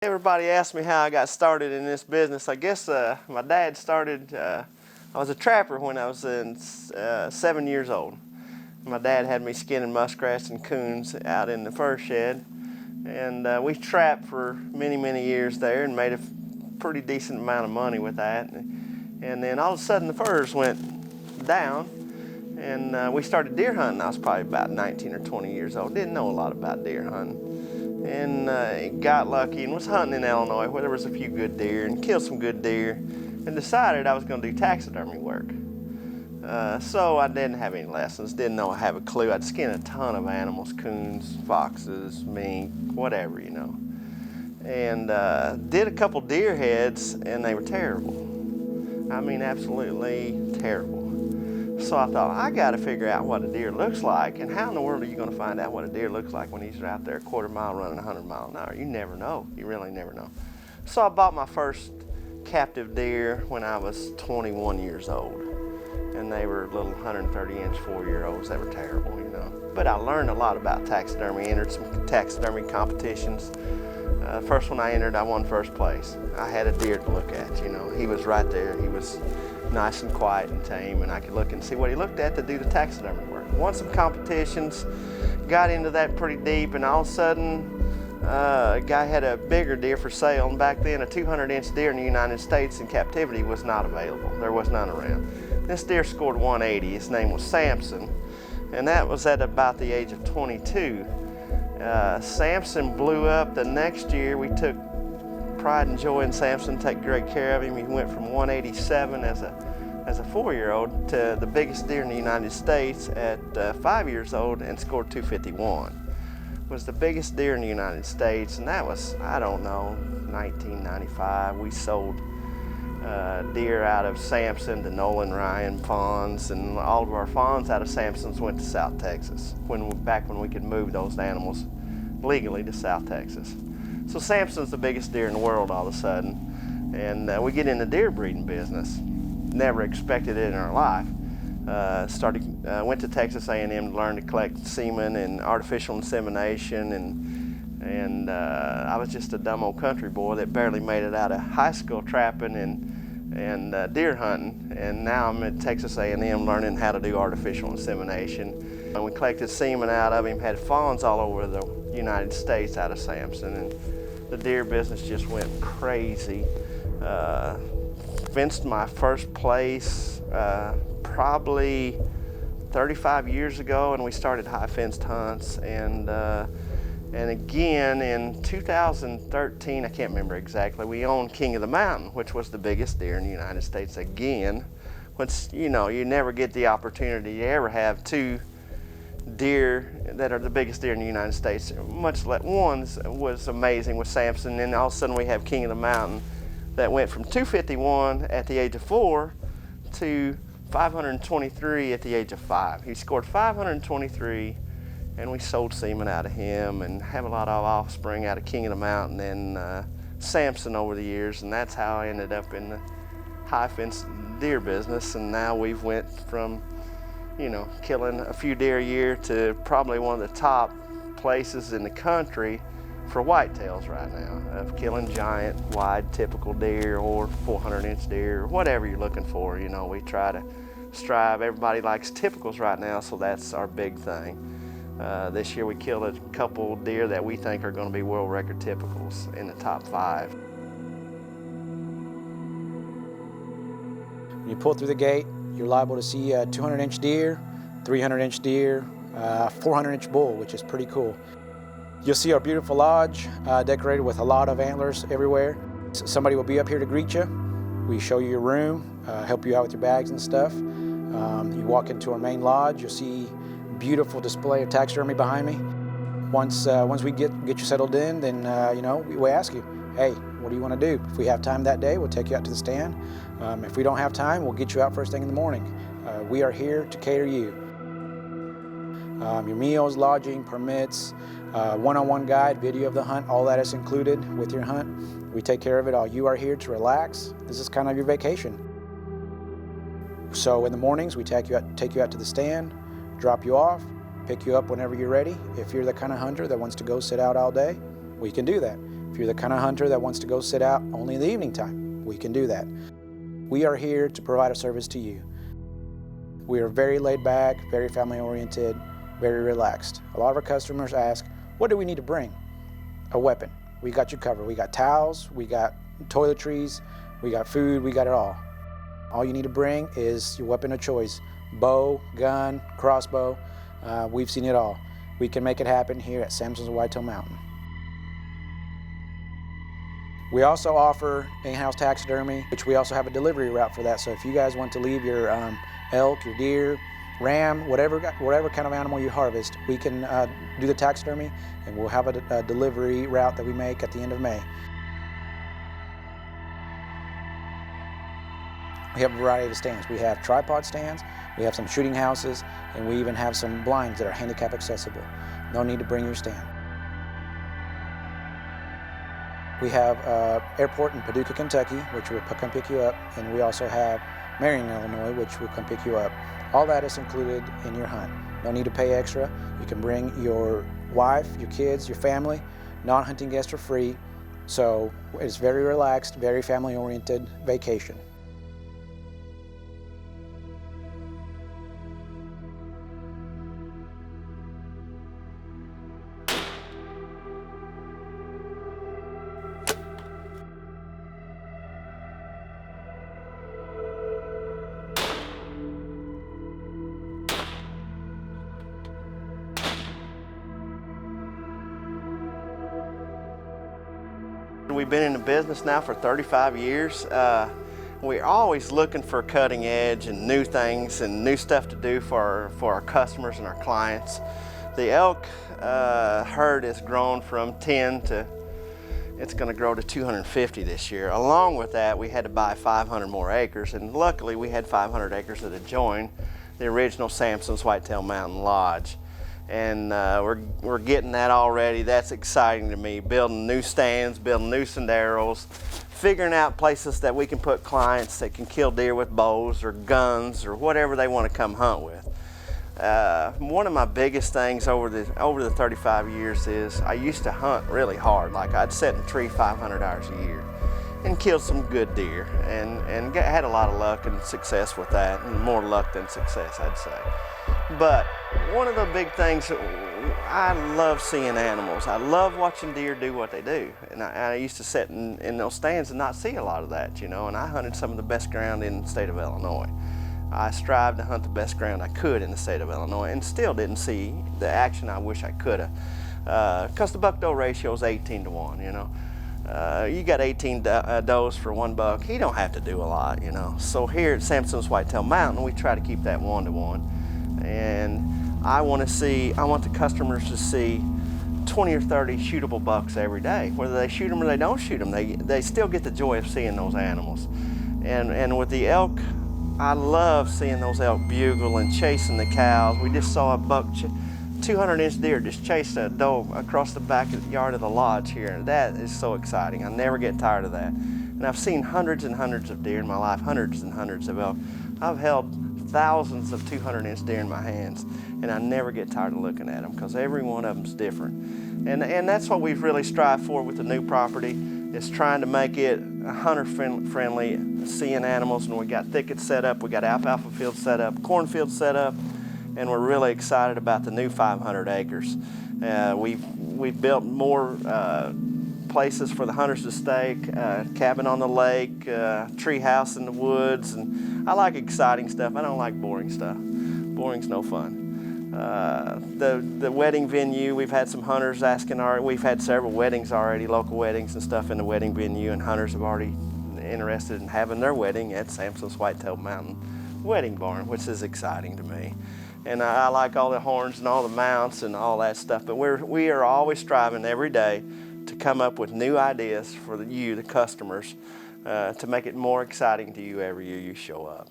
Everybody asks me how I got started in this business. I guess my dad started, I was a trapper when I was 7 years old. My dad had me skinning muskrats and coons out in the fur shed. And we trapped for many, many years there and made a pretty decent amount of money with that. And then all of a sudden the furs went down and we started deer hunting. I was probably about 19 or 20 years old. Didn't know a lot about deer hunting. And got lucky and was hunting in Illinois where there was a few good deer and killed some good deer and decided I was going to do taxidermy work. So I didn't have any lessons, didn't know I have a clue. I'd skin a ton of animals, coons, foxes, mink, whatever, you know. And did a couple deer heads and they were terrible. I mean, absolutely terrible. So I thought, I got to figure out what a deer looks like, and how in the world are you going to find out what a deer looks like when he's out there a quarter mile running 100 miles an hour? You never know. You really never know. So I bought my first captive deer when I was 21 years old, and they were little 130-inch 4-year-olds. They were terrible, you know. But I learned a lot about taxidermy, entered some taxidermy competitions. First one I entered, I won first place. I had a deer to look at, you know. He was right there. He was nice and quiet and tame, and I could look and see what he looked at to do the taxidermy work. Won some competitions, got into that pretty deep, and all of a sudden a guy had a bigger deer for sale, and back then a 200-inch deer in the United States in captivity was not available. There was none around. This deer scored 180. His name was Samson, and that was at about the age of 22. Samson blew up the next year. We took pride and joy in Samson, take great care of him. He went from 187 as a 4-year-old to the biggest deer in the United States at 5 years old and scored 251. Was the biggest deer in the United States, and that was, I don't know, 1995. We sold deer out of Samson to Nolan Ryan fawns, and all of our fawns out of Samson's went to South Texas, back when we could move those animals legally to South Texas. So Samson's the biggest deer in the world all of a sudden, and we get in the deer breeding business. Never expected it in our life. Went to Texas A&M to learn to collect semen and artificial insemination, and I was just a dumb old country boy that barely made it out of high school trapping and deer hunting, and now I'm at Texas A&M learning how to do artificial insemination. And we collected semen out of him, had fawns all over the United States out of Samson, and the deer business just went crazy. Fenced my first place probably 35 years ago, and we started high fenced hunts. And again in 2013, I can't remember exactly, we owned King of the Mountain, which was the biggest deer in the United States again. Which, you know, you never get the opportunity to ever have two deer that are the biggest deer in the United States. Much less, one was amazing with Samson, and then all of a sudden we have King of the Mountain that went from 251 at the age of 4 to 523 at the age of 5. He scored 523, and we sold semen out of him and have a lot of offspring out of King of the Mountain and Samson over the years, and that's how I ended up in the high fence deer business. And now we've went from, you know, killing a few deer a year to probably one of the top places in the country for whitetails right now, of killing giant, wide, typical deer or 400-inch deer, or whatever you're looking for. You know, we try to strive. Everybody likes typicals right now, so that's our big thing. This year we killed a couple deer that we think are going to be world record typicals in the top 5. When you pull through the gate, you're liable to see a 200-inch deer, 300-inch deer, 400-inch bull, which is pretty cool. You'll see our beautiful lodge decorated with a lot of antlers everywhere. Somebody will be up here to greet you. We show you your room, help you out with your bags and stuff. You walk into our main lodge, you'll see a beautiful display of taxidermy behind me. Once we get you settled in, then you know, we ask you, hey, what do you want to do? If we have time that day, we'll take you out to the stand. If we don't have time, we'll get you out first thing in the morning. We are here to cater you. Your meals, lodging, permits, one-on-one guide, video of the hunt, all that is included with your hunt. We take care of it all. You are here to relax. This is kind of your vacation. So in the mornings, we take you out to the stand, drop you off, pick you up whenever you're ready. If you're the kind of hunter that wants to go sit out all day, we can do that. If you're the kind of hunter that wants to go sit out only in the evening time, we can do that. We are here to provide a service to you. We are very laid back, very family oriented, very relaxed. A lot of our customers ask, what do we need to bring? A weapon. We got you covered. We got towels, we got toiletries, we got food, we got it all. All you need to bring is your weapon of choice. Bow, gun, crossbow, we've seen it all. We can make it happen here at Samson's Whitetail Mountain. We also offer in-house taxidermy, which we also have a delivery route for that. So if you guys want to leave your elk, your deer, ram, whatever kind of animal you harvest, we can do the taxidermy, and we'll have a delivery route that we make at the end of May. We have a variety of stands. We have tripod stands, we have some shooting houses, and we even have some blinds that are handicap accessible. No need to bring your stand. We have airport in Paducah, Kentucky, which will come pick you up, and we also have Marion, Illinois, which will come pick you up. All that is included in your hunt. No need to pay extra. You can bring your wife, your kids, your family. Non-hunting guests are free, so it's very relaxed, very family-oriented vacation. We've been in the business now for 35 years. We're always looking for cutting edge and new things and new stuff to do for our customers and our clients. The elk herd has grown from 10 to, it's going to grow to 250 this year. Along with that, we had to buy 500 more acres, and luckily we had 500 acres that had joined the original Samson's Whitetail Mountain Lodge. And we're getting that already. That's exciting to me. Building new stands, building new senderos, figuring out places that we can put clients that can kill deer with bows or guns or whatever they want to come hunt with. One of my biggest things over the 35 years is I used to hunt really hard. Like I'd sit in a tree 500 hours a year and killed some good deer, and had a lot of luck and success with that, and more luck than success, I'd say. But one of the big things, I love seeing animals. I love watching deer do what they do. And I used to sit in those stands and not see a lot of that, you know, and I hunted some of the best ground in the state of Illinois. I strived to hunt the best ground I could in the state of Illinois and still didn't see the action I wish I could have. Because the buck-doe ratio is 18 to 1, you know. You got 18 does for one buck. He don't have to do a lot, you know. So here at Samson's Whitetail Mountain, we try to keep that 1 to 1. And I want the customers to see 20 or 30 shootable bucks every day. Whether they shoot them or they don't shoot them, they still get the joy of seeing those animals. And with the elk, I love seeing those elk bugle and chasing the cows. We just saw a buck, 200-inch deer just chased a doe across the back of the yard of the lodge here. And that is so exciting. I never get tired of that. And I've seen hundreds and hundreds of deer in my life, hundreds and hundreds of elk. I've held thousands of 200-inch deer in my hands, and I never get tired of looking at them because every one of them's different. And that's what we've really strived for with the new property, is trying to make it hunter-friendly, seeing animals. And we got thickets set up, we got alfalfa fields set up, cornfields set up, and we're really excited about the new 500 acres. We've built more places for the hunters to stay, cabin on the lake, tree house in the woods, and I like exciting stuff. I don't like boring stuff. Boring's no fun. The wedding venue, we've had some hunters asking, we've had several weddings already, local weddings and stuff in the wedding venue, and hunters have already interested in having their wedding at Samson's Whitetail Mountain Wedding Barn, which is exciting to me. And I like all the horns and all the mounts and all that stuff, but we are always striving every day to come up with new ideas for you, the customers, to make it more exciting to you every year you show up.